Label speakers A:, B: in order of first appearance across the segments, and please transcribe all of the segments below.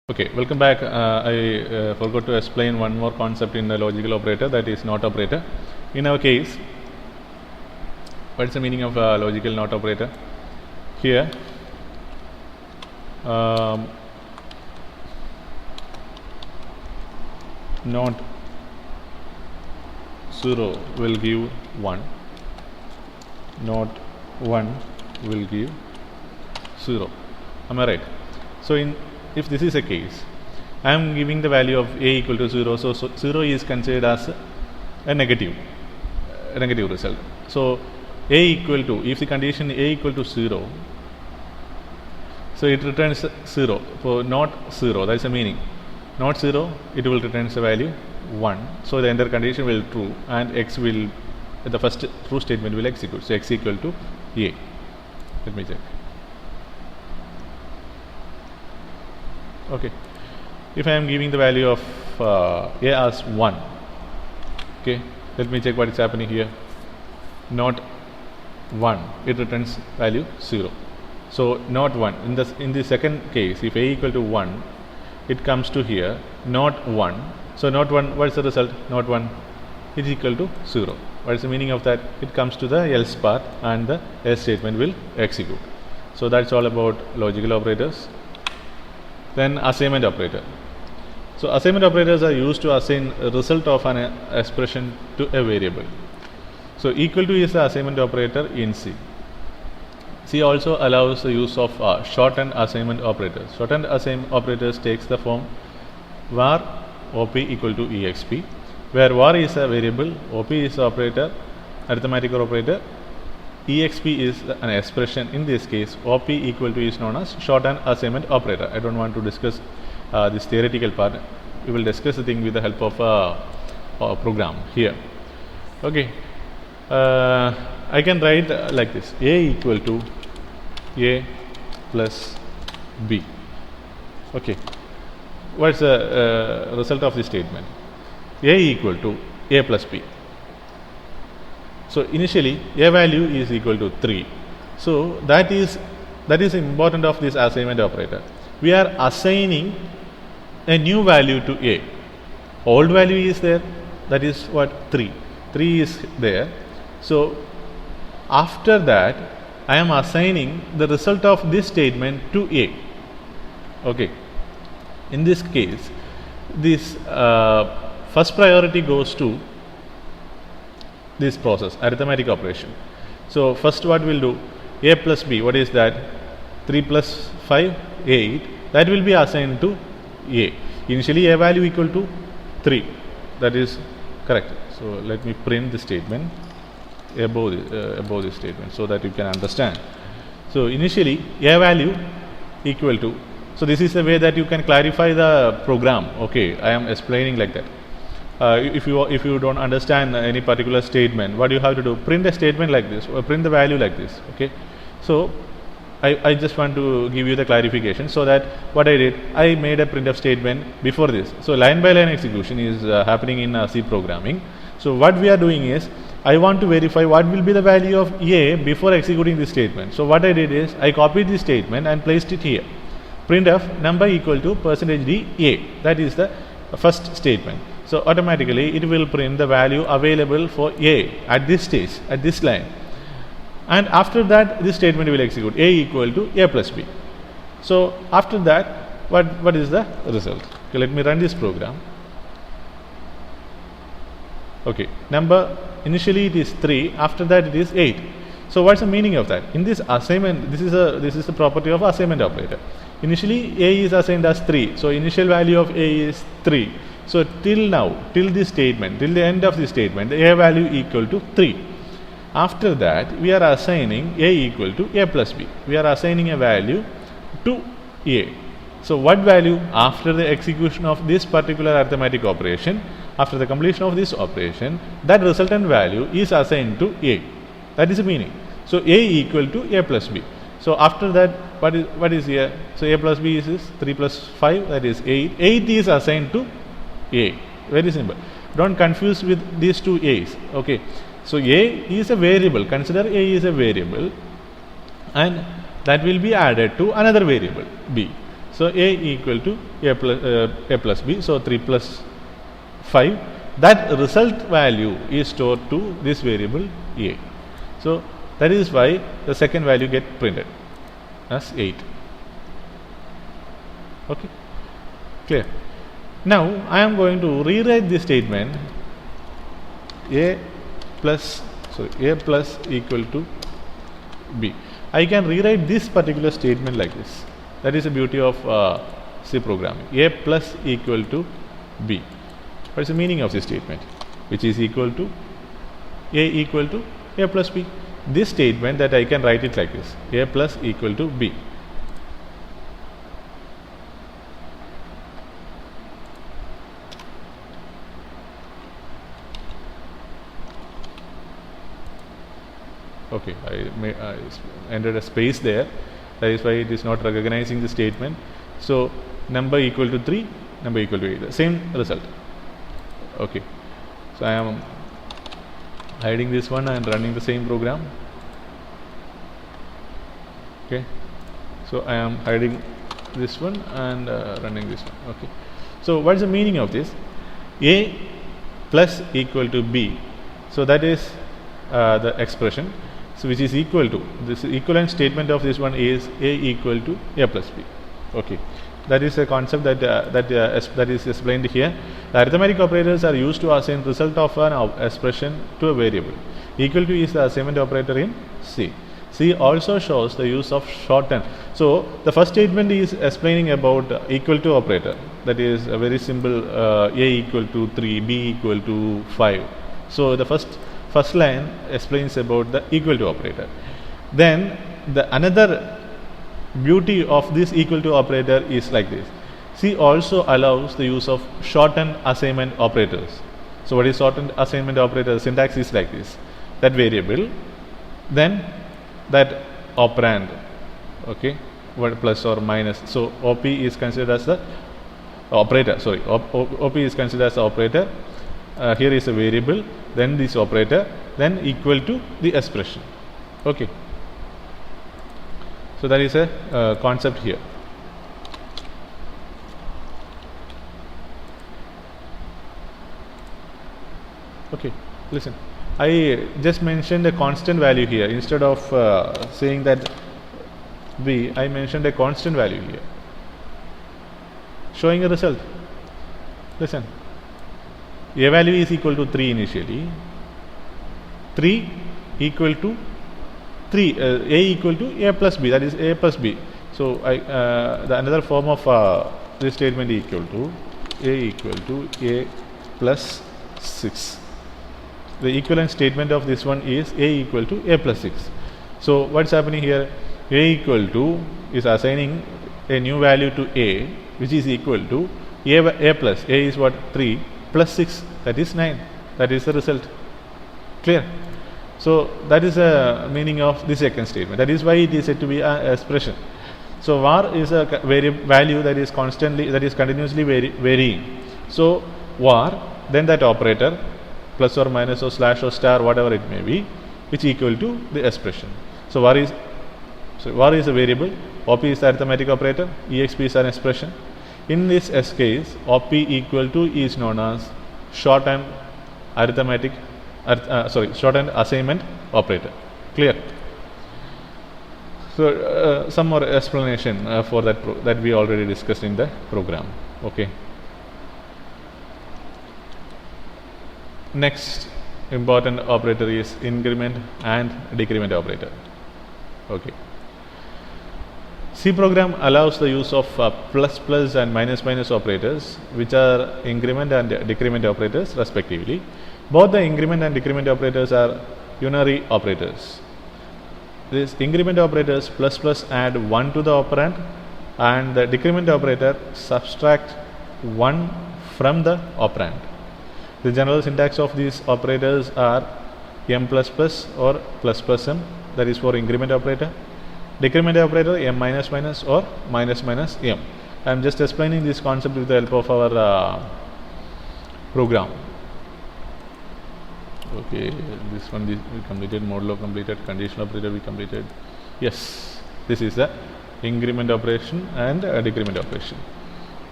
A: Okay, welcome back. I forgot to explain one more concept in the logical operator, that is NOT operator. In our case, what is the meaning of a logical NOT operator? Here, NOT 0 will give 1, NOT 1 will give 0. Am I right? So if this is a case, I am giving the value of a equal to 0, so 0 is considered as a negative result. So a equal to, if the condition a equal to 0, so it returns 0, so not 0, that is the meaning. Not 0, it will return the value 1, so the entire condition will true and x will, the first true statement will execute, so x equal to a. Let me check. Okay, if I am giving the value of a as 1, okay, let me check what is happening here. Not 1, it returns value 0. So not 1, in the second case, if a equal to 1, it comes to here, not 1. So not 1, what is the result? Not 1 is equal to 0. What is the meaning of that? It comes to the else part and the else statement will execute. So that's all about logical operators. Then assignment operator. So assignment operators are used to assign a result of an expression to a variable. So equal to is the assignment operator in C. C also allows the use of shortened assignment operators. Shortened assignment operators takes the form var op equal to exp, where var is a variable, op is the operator, arithmetic operator, exp is an expression. In this case, op equal to is known as shortened assignment operator. I don't want to discuss this theoretical part. We will discuss the thing with the help of a program here. Okay, I can write like this: a equal to a plus b. Okay, what's the result of this statement? A equal to a plus b. So initially a value is equal to 3. So that is important of this assignment operator. We are assigning a new value to a. Old value is there, that is what, 3. 3 is there. So after that I am assigning the result of this statement to a. Okay. In this case, this first priority goes to this process, arithmetic operation. So first what we'll do, a plus b, what is that? 3 plus 5, 8, that will be assigned to a. Initially a value equal to 3, that is correct. So let me print the statement above this statement so that you can understand. So initially a value equal to, so this is the way that you can clarify the program. Okay, I am explaining like that. If you don't understand any particular statement, what you have to do, print a statement like this or print the value like this. Okay, so I just want to give you the clarification, so that what I did, I made a printf statement before this. So line by line execution is happening in C programming. So what we are doing is, I want to verify what will be the value of a before executing this statement. So what I did is, I copied this statement and placed it here. Printf number equal to %d a, that is the first statement. So automatically it will print the value available for a at this stage, at this line, and after that this statement will execute a equal to a plus b. So after that, what is the result? Okay, let me run this program. Okay, number initially it is 3, after that it is 8. So what's the meaning of that? In this assignment, this is the property of assignment operator. Initially a is assigned as 3, so initial value of a is 3. So till now, till this statement, till the end of this statement, a value equal to 3. After that, we are assigning a equal to a plus b. We are assigning a value to a. So what value? After the execution of this particular arithmetic operation, after the completion of this operation, that resultant value is assigned to a. That is the meaning. So a equal to a plus b. So after that, what is here? So a plus b is 3 plus 5, that is 8. 8 is assigned to a. Very simple. Don't confuse with these two a's. Okay, so a is a variable, consider a is a variable, and that will be added to another variable b. So a equal to a plus b. So 3 plus 5. That result value is stored to this variable a. So that is why the second value get printed as 8. Okay, clear? Now I am going to rewrite this statement a plus equal to b. I can rewrite this particular statement like this. That is the beauty of C programming. A plus equal to b. What is the meaning of this statement? Which is equal to a equal to a plus b. This statement that I can write it like this: a plus equal to b. Okay, I entered a space there. That is why it is not recognizing the statement. So number equal to 3, number equal to 8, the same result. Okay, so I am hiding this one and running the same program. Okay, so I am hiding this one and running this one. Okay, so what is the meaning of this? A plus equal to b. So that is the expression. So which is equal to, this equivalent statement of this one is a equal to a plus b. Okay, that is a concept that that is explained here. The arithmetic operators are used to assign result of an expression to a variable. Equal to is the assignment operator in C. C also shows the use of shorten. So the first statement is explaining about equal to operator. That is a very simple, a equal to 3, b equal to 5. So the first line explains about the equal to operator. Then the another beauty of this equal to operator is like this. C also allows the use of shortened assignment operators. So what is shortened assignment operator? Syntax is like this: that variable, then that operand, okay, what plus or minus. So OP is considered as the operator, sorry, OP is considered as the operator. Here is a variable, then this operator, then equal to the expression. Okay, so that is a concept here. Okay, listen, I just mentioned a constant value here. Instead of saying that b, I mentioned a constant value here, showing a result. Listen, a value is equal to 3 initially. 3 equal to 3, a equal to a plus b, that is a plus b. So the another form of this statement equal to a equal to a plus 6. The equivalent statement of this one is a equal to a plus 6. So what's happening here? A equal to is assigning a new value to a, which is equal to a plus, a is what, 3 plus 6, that is 9. That is the result. Clear? So that is the meaning of the second statement. That is why it is said to be an expression. So var is a value that is continuously varying. So var, then that operator, plus or minus or slash or star, whatever it may be, which equal to the expression. So var is a variable, op is the arithmetic operator, exp is an expression. In this case, op equal to is known as shorthand arithmetic, shorthand assignment operator. Clear? So some more explanation for that we already discussed in the program. Okay. Next important operator is increment and decrement operator. Okay. C program allows the use of plus plus and minus minus operators, which are increment and decrement operators respectively. Both the increment and decrement operators are unary operators. These increment operators plus plus add 1 to the operand, and the decrement operator subtract 1 from the operand. The general syntax of these operators are m plus plus or plus plus m, that is for increment operator. Decrement operator m minus minus or minus minus m. I am just explaining this concept with the help of our program. Okay, this one we completed, modulo completed, conditional operator we completed. Yes, this is the increment operation and decrement operation.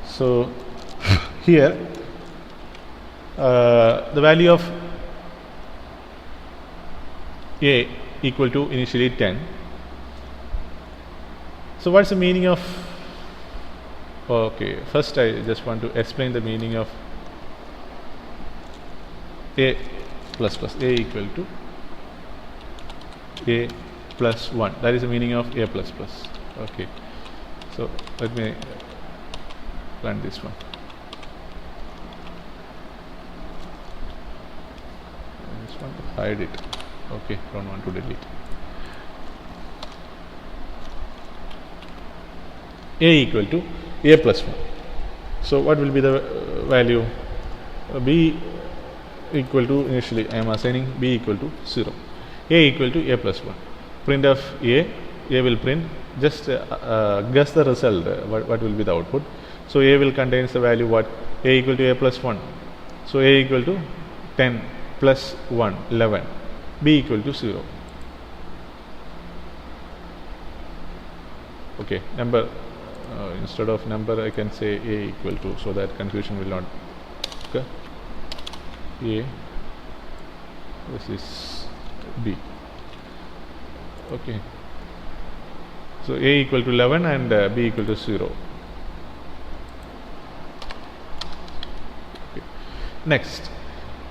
A: So here the value of a equal to initially 10. So what's the meaning of, okay, first I just want to explain the meaning of a plus plus, a equal to a plus 1, that is the meaning of a plus plus. Okay, so let me run this one. I just want to hide it. Okay, don't want to delete. A equal to a plus 1. So what will be the value? B equal to, initially I am assigning b equal to 0. A equal to a plus 1. Print of a will print, just guess the result, what will be the output. So a will contains the value what? A equal to a plus 1. So a equal to 10 plus 1, 11. B equal to 0. Okay, number, instead of number I can say a equal to, so that confusion will not occur. A, this is B. Okay, so a equal to 11 and b equal to 0. Okay. Next,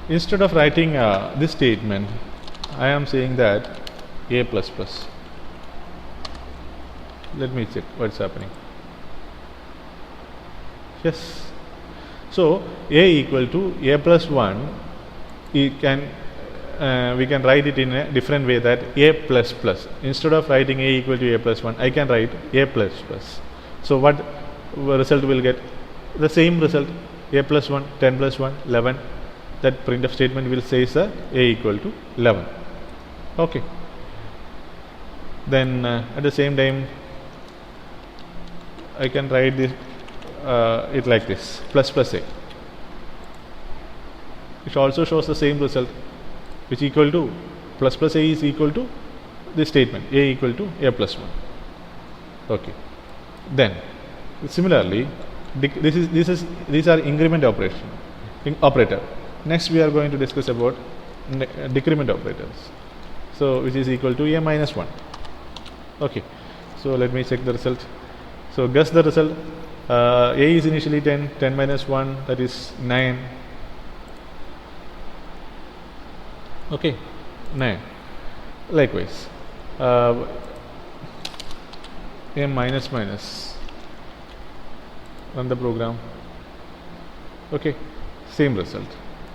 A: instead of writing this statement, I am saying that a plus plus. Let me check what's happening. Yes, so a equal to a plus 1, we can write it in a different way, that a plus plus. Instead of writing a equal to a plus 1, I can write a plus plus. So what result will get? The same result, a plus 1, 10 plus 1, 11. That printf statement will say a equal to 11. Okay. Then at the same time, I can write this it like this, plus plus a. It also shows the same result, which equal to plus plus a is equal to this statement, a equal to a plus 1. Okay. Then similarly, these are increment operator. Next we are going to discuss about decrement operators. So which is equal to a minus 1. Okay. So let me check the result. So guess the result. A is initially 10, 10 minus 1, that is 9. Okay, 9. Likewise, a minus minus, run the program. Okay, same result.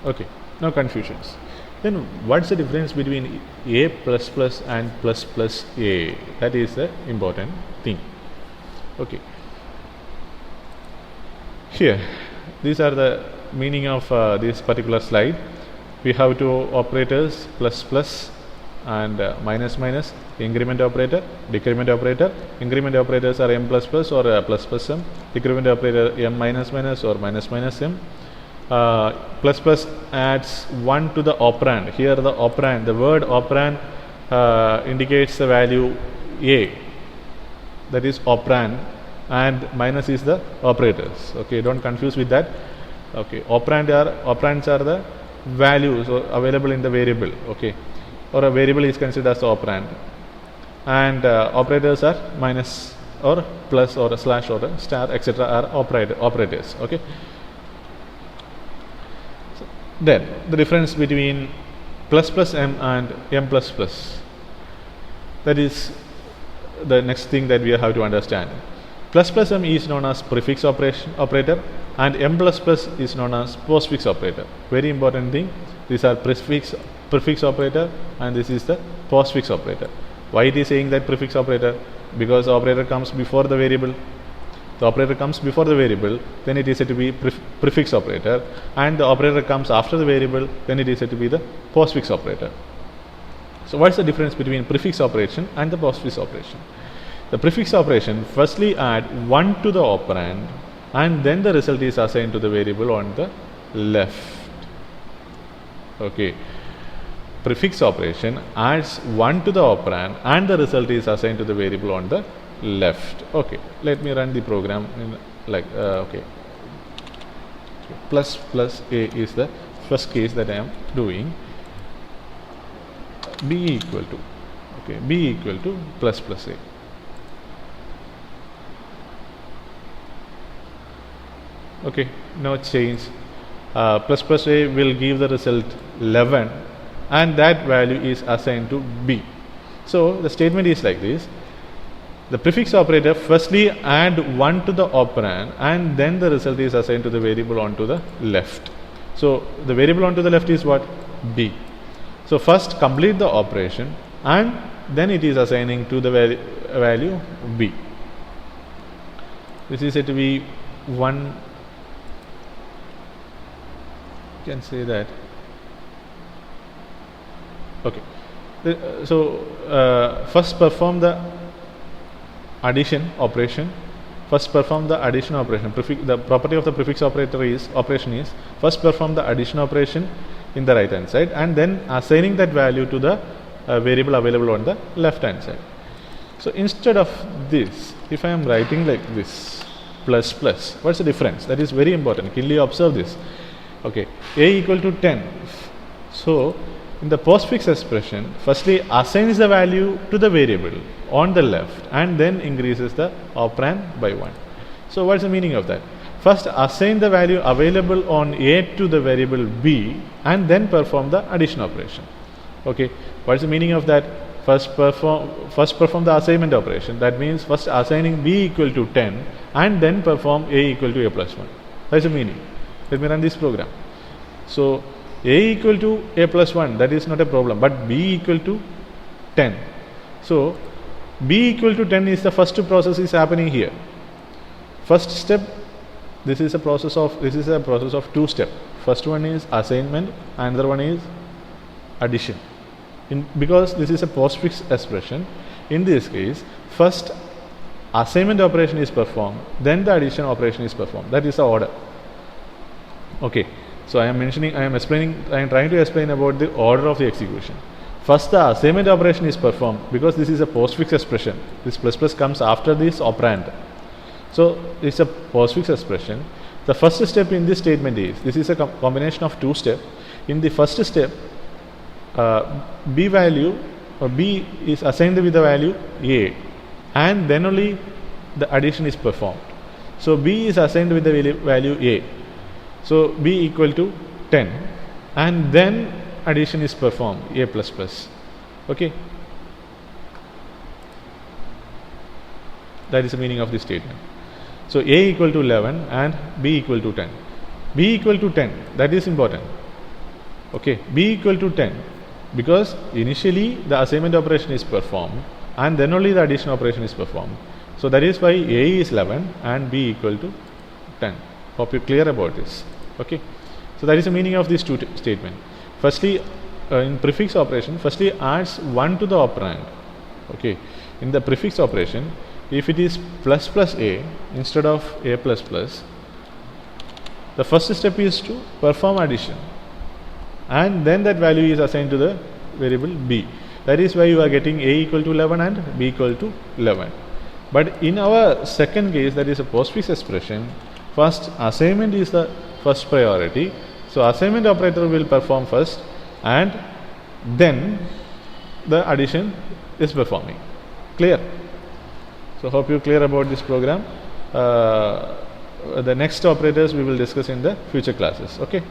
A: Okay, no confusions. Then what's the difference between a plus plus and plus plus a? That is the important thing. Okay, here these are the meaning of this particular slide. We have two operators, plus plus and minus minus, increment operator, decrement operator. Increment operators are m plus plus or plus plus m, decrement operator m minus minus or minus minus m. Plus plus adds 1 to the operand. Here the operand, the word operand indicates the value a, that is operand, and minus is the operators. Okay, don't confuse with that. Okay, operands are the values available in the variable. Okay, or a variable is considered as the operand, and operators are minus or plus or a slash or a star, etc. are operators. Okay. So then the difference between plus plus m and m plus plus, that is the next thing that we have to understand. Plus plus m is known as prefix operator, and m plus plus is known as postfix operator. Very important thing. These are prefix operator, and this is the postfix operator. Why it is saying that prefix operator? Because the operator comes before the variable. The operator comes before the variable, then it is said to be prefix operator, and the operator comes after the variable, then it is said to be the postfix operator. So what is the difference between prefix operation and the postfix operation? The prefix operation firstly add 1 to the operand, and then the result is assigned to the variable on the left. Okay. Prefix operation adds 1 to the operand, and the result is assigned to the variable on the left. Okay, let me run the program in like okay, plus plus a is the first case that I am doing. B equal to, okay, B equal to plus plus a. Okay, no change. Plus plus a will give the result 11, and that value is assigned to B. So the statement is like this: the prefix operator firstly add 1 to the operand, and then the result is assigned to the variable onto the left. So the variable onto the left is what? B. So first complete the operation, and then it is assigning to the value B. This is said to be 1. You can say that. Okay. First perform the addition operation. First perform the addition operation. The property of the prefix operator is first perform the addition operation in the right hand side, and then assigning that value to the variable available on the left hand side. So instead of this, if I am writing like this, plus plus, what's the difference? That is very important. Kindly observe this. Okay, a equal to 10. So in the postfix expression, firstly assigns the value to the variable on the left, and then increases the operand by 1. So what's the meaning of that? First assign the value available on A to the variable B, and then perform the addition operation. Okay, what's the meaning of that? First perform the assignment operation. That means first assigning B equal to 10, and then perform A equal to A plus 1. That's the meaning. Let me run this program. So A equal to A plus 1, that is not a problem, but B equal to 10. So B equal to 10 is the first process is happening here. First step, this is a process of 2 steps. First one is assignment, another one is addition. Because this is a postfix expression, in this case, first assignment operation is performed, then the addition operation is performed. That is the order. Okay, so I am trying to explain about the order of the execution. First the assignment operation is performed, because this is a postfix expression. This plus plus comes after this operand. So it's a postfix expression. The first step in this statement is, this is a combination of 2 steps. In the first step, B is assigned with the value A, and then only the addition is performed. So B is assigned with the value A. So B equal to 10, and then addition is performed, A plus plus. Okay, that is the meaning of this statement. So A equal to 11 and B equal to 10. B equal to 10, that is important. Okay, B equal to 10, because initially the assignment operation is performed, and then only the addition operation is performed. So that is why A is 11 and B equal to 10. Hope you are clear about this. Okay, so that is the meaning of this statement. Firstly, in prefix operation, firstly adds 1 to the operand. Okay, in the prefix operation, if it is plus plus A instead of A plus plus, the first step is to perform addition, and then that value is assigned to the variable B. That is why you are getting A equal to 11 and B equal to 11. But in our second case, that is a postfix expression, first assignment is the first priority. So assignment operator will perform first, and then the addition is performing. Clear? So hope you are clear about this program. The next operators we will discuss in the future classes. Okay.